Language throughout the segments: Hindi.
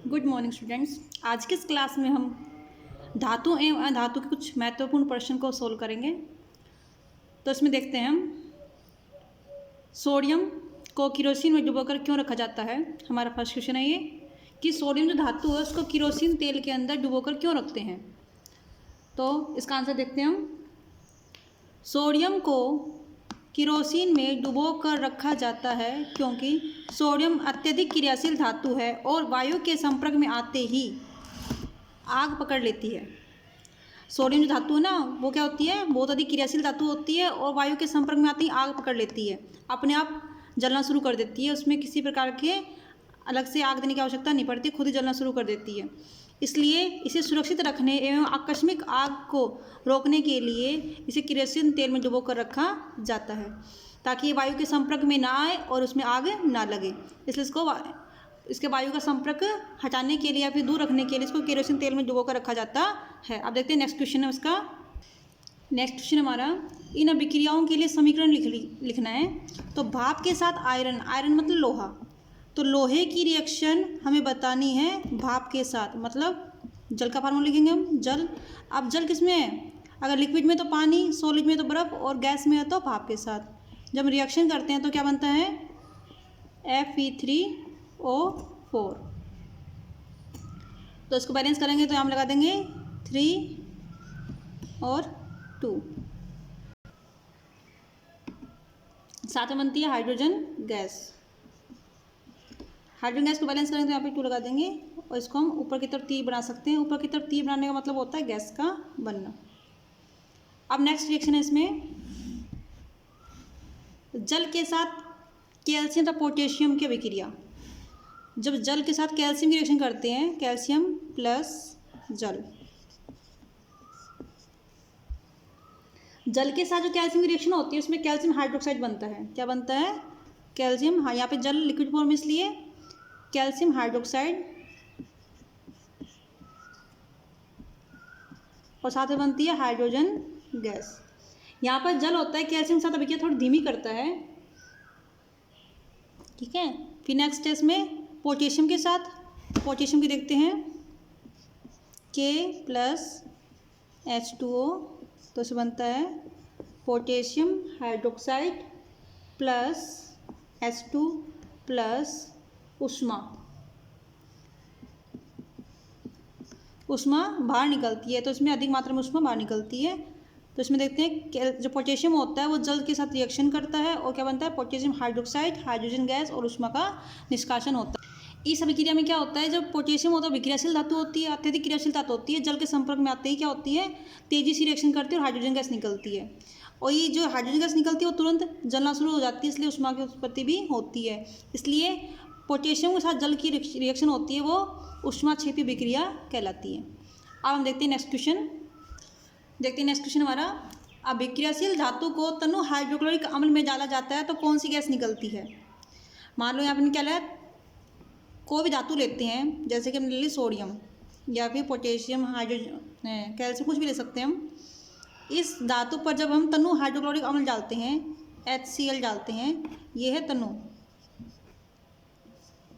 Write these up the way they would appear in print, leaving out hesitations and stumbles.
Good morning students. आज के इस क्लास में हम धातु एवं अधातु के कुछ महत्वपूर्ण प्रश्न को सोल्व करेंगे। तो इसमें देखते हैं हम सोडियम को केरोसिन में डुबोकर क्यों रखा जाता है। हमारा फर्स्ट क्वेश्चन है ये कि सोडियम जो धातु है उसको केरोसिन तेल के अंदर डुबोकर क्यों रखते हैं। तो इसका आंसर देखते हैं हम। सोडियम को केरोसिन में डुबो कर रखा जाता है क्योंकि सोडियम अत्यधिक क्रियाशील धातु है और वायु के संपर्क में आते ही आग पकड़ लेती है। सोडियम जो धातु है ना वो क्या होती है, बहुत अधिक क्रियाशील धातु होती है और वायु के संपर्क में आते ही आग पकड़ लेती है, अपने आप जलना शुरू कर देती है। उसमें किसी प्रकार के अलग से आग देने की आवश्यकता नहीं पड़ती, खुद ही जलना शुरू कर देती है। इसलिए इसे सुरक्षित रखने एवं आकस्मिक आग को रोकने के लिए इसे केरोसिन तेल में डुबो कर रखा जाता है ताकि वायु के संपर्क में ना आए और उसमें आग ना लगे। इसलिए इसके वायु का संपर्क हटाने के लिए या फिर दूर रखने के लिए इसको केरोसिन तेल में डुबो कर रखा जाता है। अब देखते हैं नेक्स्ट क्वेश्चन है उसका। नेक्स्ट क्वेश्चन हमारा इन अभिक्रियाओं के लिए समीकरण लिखना है। तो भाप के साथ आयरन, आयरन मतलब लोहा, तो लोहे की रिएक्शन हमें बतानी है भाप के साथ, मतलब जल का फार्मूला लिखेंगे हम जल। अब जल किस में है, अगर लिक्विड में तो पानी, सॉलिड में तो बर्फ़ और गैस में है तो भाप के साथ। जब रिएक्शन करते हैं तो क्या बनता है Fe3O4। तो इसको बैलेंस करेंगे तो हम लगा देंगे 3 और 2, साथ में बनती है हाइड्रोजन गैस। हाइड्रोजन गैस को बैलेंस करेंगे तो यहाँ पे 2 लगा देंगे और इसको हम ऊपर की तरफ तीर बना सकते हैं। ऊपर की तरफ तीर बनाने का मतलब होता है गैस का बनना। अब नेक्स्ट रिएक्शन है इसमें जल के साथ कैल्शियम तथा पोटेशियम की अभिक्रिया। जब जल के साथ कैल्शियम की रिएक्शन करते हैं, कैल्शियम प्लस जल, जल के साथ जो कैल्शियम की रिएक्शन होती है उसमें कैल्शियम हाइड्रोक्साइड बनता है। क्या बनता है, कैल्शियम, हाँ यहाँ पे जल लिक्विड फॉर्म में इसलिए कैल्शियम हाइड्रोक्साइड और साथ में बनती है हाइड्रोजन गैस। यहाँ पर जल होता है, कैल्शियम के साथ अभिक्रिया थोड़ी धीमी करता है, ठीक है। फिर नेक्स्ट है इसमें पोटेशियम के साथ, पोटेशियम की देखते हैं K+H2O, तो इसे बनता है potassium hydroxide plus H2 plus ऊष्मा। ऊष्मा बाहर निकलती है तो इसमें अधिक मात्रा में ऊष्मा बाहर निकलती है। तो इसमें देखते हैं जो पोटेशियम होता है वो जल के साथ रिएक्शन करता है और क्या बनता है पोटेशियम हाइड्रोक्साइड, हाइड्रोजन गैस और ऊष्मा का निष्कासन होता है। इस अभिक्रिया में क्या होता है, जब पोटेशियम होता है विक्रियाशील धातु होती है, अत्यधिक क्रियाशील धातु होती है, जल के संपर्क में आते ही क्या होती है तेजी से रिएक्शन करती है और हाइड्रोजन गैस निकलती है। और ये जो हाइड्रोजन गैस निकलती है वो तुरंत जलना शुरू हो जाती है, इसलिए ऊष्मा की उत्पत्ति भी होती है। इसलिए पोटेशियम के साथ जल की रिएक्शन होती है वो ऊष्माक्षेपी विक्रिया कहलाती है। अब हम देखते हैं नेक्स्ट क्वेश्चन। देखते हैं नेक्स्ट क्वेश्चन हमारा, अभिक्रियाशील धातु को तनु हाइड्रोक्लोरिक अम्ल में डाला जाता है तो कौन सी गैस निकलती है। मान लो यहाँ पर क्या है, कोई भी धातु लेते हैं, जैसे कि हमने ले ली सोडियम या फिर पोटेशियम, हाइड्रोजन, कैल्शियम, कुछ भी ले सकते हैं हम। इस धातु पर जब हम तनु हाइड्रोक्लोरिक अम्ल डालते हैं, HCl डालते हैं, ये है तनु।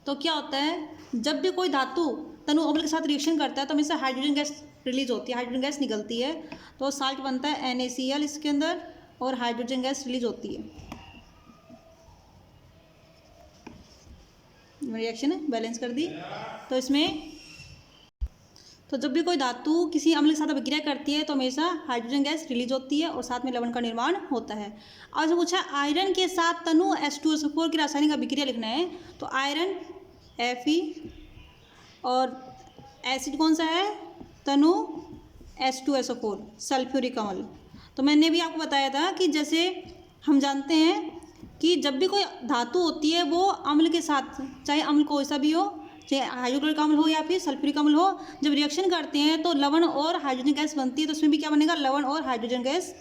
तो क्या होता है, जब भी कोई धातु तनु अम्ल के साथ रिएक्शन करता है तो हमेशा हाइड्रोजन गैस रिलीज होती है, हाइड्रोजन गैस निकलती है। तो साल्ट बनता है NaCl इसके अंदर और हाइड्रोजन गैस रिलीज होती है। रिएक्शन बैलेंस कर दी। तो इसमें तो जब भी कोई धातु किसी अम्ल के साथ अभिक्रिया करती है तो हमेशा हाइड्रोजन गैस रिलीज होती है और साथ में लवण का निर्माण होता है। और जो पूछा आयरन के साथ तनु H2SO4 की रासायनिक अभिक्रिया लिखना है, तो आयरन Fe और एसिड कौन सा है, तनु H2SO4 सल्फ्यूरिक अम्ल। तो मैंने भी आपको बताया था कि जैसे हम जानते हैं कि जब भी कोई धातु होती है वो अम्ल के साथ, चाहे अम्ल कोई सा भी हो, चाहे हाइड्रोक्लोरिक अम्ल हो या फिर सल्फ्यूरिक अम्ल हो, जब रिएक्शन करते हैं तो लवण और हाइड्रोजन गैस बनती है। तो उसमें भी क्या बनेगा, लवण और hydrogen gas,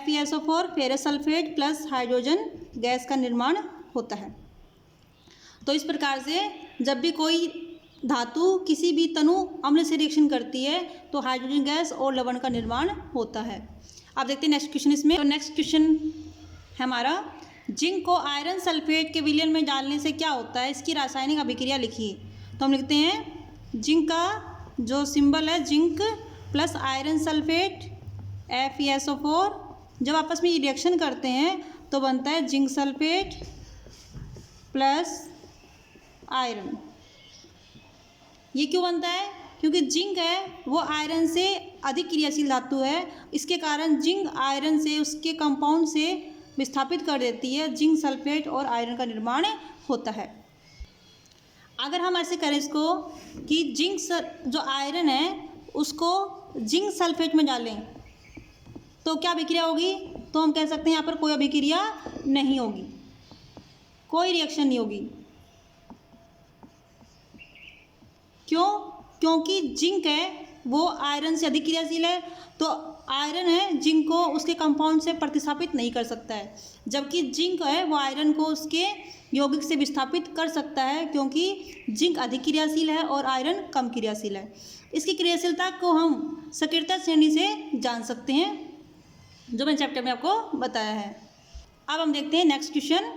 FeSO4 ferrous sulphate plus hydrogen gas का निर्माण होता है। तो इस प्रकार से जब भी कोई धातु किसी भी तनु अम्ल से रिएक्शन करती है तो हाइड्रोजन गैस और लवण का निर्माण होता है। अब देखते हैं नेक्स्ट क्वेश्चन इसमें। तो नेक्स्ट क्वेश्चन है हमारा, जिंक को आयरन सल्फेट के विलयन में डालने से क्या होता है, इसकी रासायनिक अभिक्रिया लिखिए। तो हम लिखते हैं जिंक का जो सिंबल है zinc plus iron sulphate FeSO4, जब आपस में रिएक्शन करते हैं तो बनता है जिंक सल्फेट प्लस आयरन। ये क्यों बनता है? क्योंकि जिंक है वो आयरन से अधिक क्रियाशील धातु है, इसके कारण जिंक आयरन से उसके कंपाउंड से विस्थापित कर देती है, जिंक सल्फेट और आयरन का निर्माण होता है। अगर हम ऐसे करें इसको कि जिंक जो आयरन है उसको जिंक सल्फेट में डालें तो क्या अभिक्रिया होगी? तो हम कह सकते हैं यहाँ पर कोई अभिक्रिया नहीं होगी, कोई रिएक्शन नहीं होगी। क्यों? क्योंकि जिंक है वो आयरन से अधिक क्रियाशील है, तो आयरन है जिंक को उसके कंपाउंड से प्रतिस्थापित नहीं कर सकता है, जबकि जिंक है वो आयरन को उसके यौगिक से विस्थापित कर सकता है, क्योंकि जिंक अधिक क्रियाशील है और आयरन कम क्रियाशील है। इसकी क्रियाशीलता को हम सक्रियता श्रेणी से जान सकते हैं, जो मैंने चैप्टर में आपको बताया है। अब हम देखते हैं नेक्स्ट क्वेश्चन।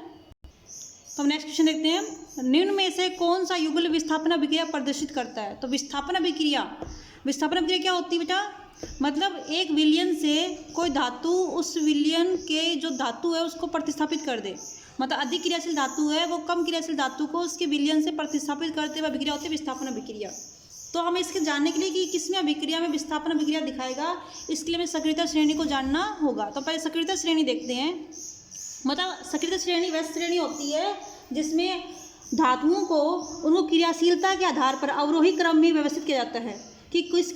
तो हम नेक्स्ट क्वेश्चन देखते हैं, निम्न में से कौन सा युगल विस्थापन अभिक्रिया प्रदर्शित करता है? तो विस्थापन अभिक्रिया क्या होती है बेटा? मतलब एक विलयन से कोई धातु उस विलयन के जो धातु है उसको प्रतिस्थापित कर दे, मतलब अधिक क्रियाशील धातु है वो कम क्रियाशील धातु को उसके विलयन से प्रतिस्थापित करते हुए अभिक्रिया होती है विस्थापन अभिक्रिया। तो हमें इसके जानने के लिए कि किसमें अभिक्रिया में विस्थापन अभिक्रिया दिखाएगा, इसके लिए हमें सक्रियता श्रेणी को जानना होगा। तो पहले सक्रियता श्रेणी देखते हैं। मतलब सक्रियता श्रेणी वह श्रेणी होती है जिसमें धातुओं को उनको क्रियाशीलता के आधार पर अवरोही क्रम में व्यवस्थित किया जाता है कि किस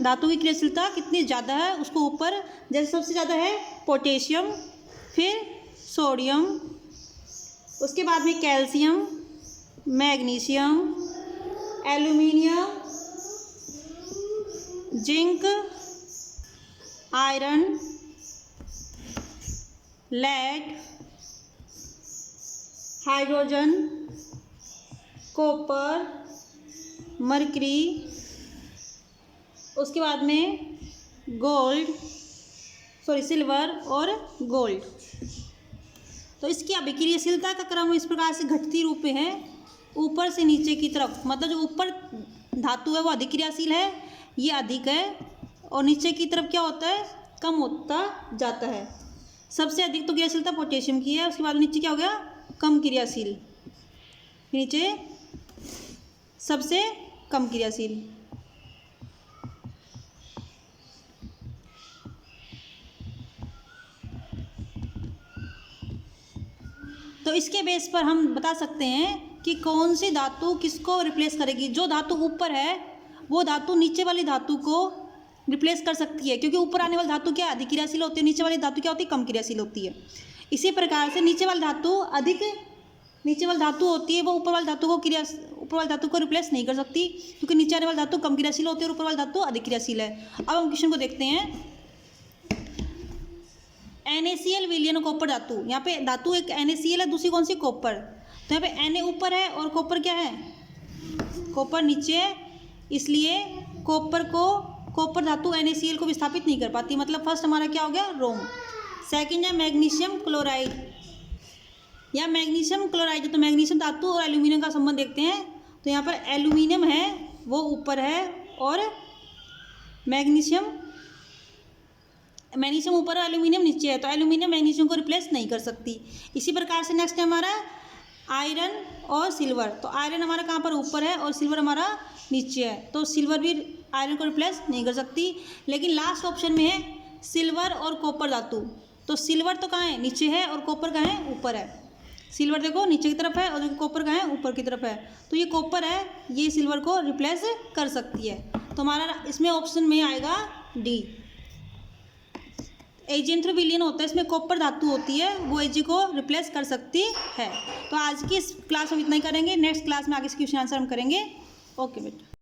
धातु की क्रियाशीलता कितनी ज़्यादा है, उसको ऊपर जैसे सबसे ज़्यादा है पोटेशियम, फिर सोडियम, उसके बाद में calcium, magnesium, aluminium, zinc, iron, lead, hydrogen, copper, mercury, उसके बाद में सिल्वर और गोल्ड। तो इसकी अभिक्रियाशीलता का क्रम इस प्रकार से घटती रूप में है, ऊपर से नीचे की तरफ। मतलब जो ऊपर धातु है वो अधिक क्रियाशील है, ये अधिक है, और नीचे की तरफ क्या होता है? कम होता जाता है। सबसे अधिक तो क्रियाशीलता पोटेशियम की है, उसके बाद नीचे क्या हो गया? कम क्रियाशील, नीचे सबसे कम क्रियाशील। तो इसके बेस पर हम बता सकते हैं कि कौन सी धातु किसको रिप्लेस करेगी। जो धातु ऊपर है वो धातु नीचे वाली धातु को रिप्लेस कर सकती है, क्योंकि ऊपर आने वाली धातु क्या अधिक क्रियाशील होती है, नीचे वाली धातु क्या होती है? कम क्रियाशील होती है। इसी प्रकार से नीचे वाली धातु होती है वो ऊपर वाली धातु को रिप्लेस नहीं कर सकती, क्योंकि नीचे आने वाली धातु कम क्रियाशील होती है और ऊपर वाली धातु अधिक क्रियाशील है। अब हम क्वेश्चन को देखते हैं। NaCl विलयन कॉपर धातु, यहाँ पे धातु एक NaCl है, दूसरी कौन सी? कॉपर। तो यहाँ पे Na ऊपर है और कॉपर क्या है? कॉपर नीचे है, इसलिए कॉपर धातु NaCl को विस्थापित नहीं कर पाती। मतलब फर्स्ट हमारा क्या हो गया? रोम। सेकंड है मैग्नीशियम क्लोराइड या मैग्नीशियम क्लोराइड। तो मैग्नीशियम धातु और एल्यूमिनियम का संबंध देखते हैं। तो यहाँ पर एल्यूमिनियम है वो ऊपर है और मैग्नीशियम ऊपर और एल्यूमिनियम नीचे है, तो एल्यूमिनियम मैग्नीशियम को रिप्लेस नहीं कर सकती। इसी प्रकार से नेक्स्ट है हमारा आयरन और सिल्वर। तो आयरन हमारा कहाँ पर? ऊपर है और सिल्वर हमारा नीचे है, तो सिल्वर भी आयरन को रिप्लेस नहीं कर सकती। लेकिन लास्ट ऑप्शन में है सिल्वर और कॉपर धातु। तो सिल्वर तो कहाँ है? नीचे है, और कॉपर कहाँ है? ऊपर है। सिल्वर देखो नीचे की तरफ है और कॉपर कहाँ है? ऊपर की तरफ है। तो ये कॉपर है, ये सिल्वर को रिप्लेस कर सकती है। तो हमारा इसमें ऑप्शन में आएगा डी। एजेंथ्रो विलयन होता है, इसमें कॉपर धातु होती है, वो Ag को रिप्लेस कर सकती है। तो आज की इस क्लास में इतना ही करेंगे, नेक्स्ट क्लास में आगे इसके क्वेश्चन आंसर हम करेंगे। ओके बेटा।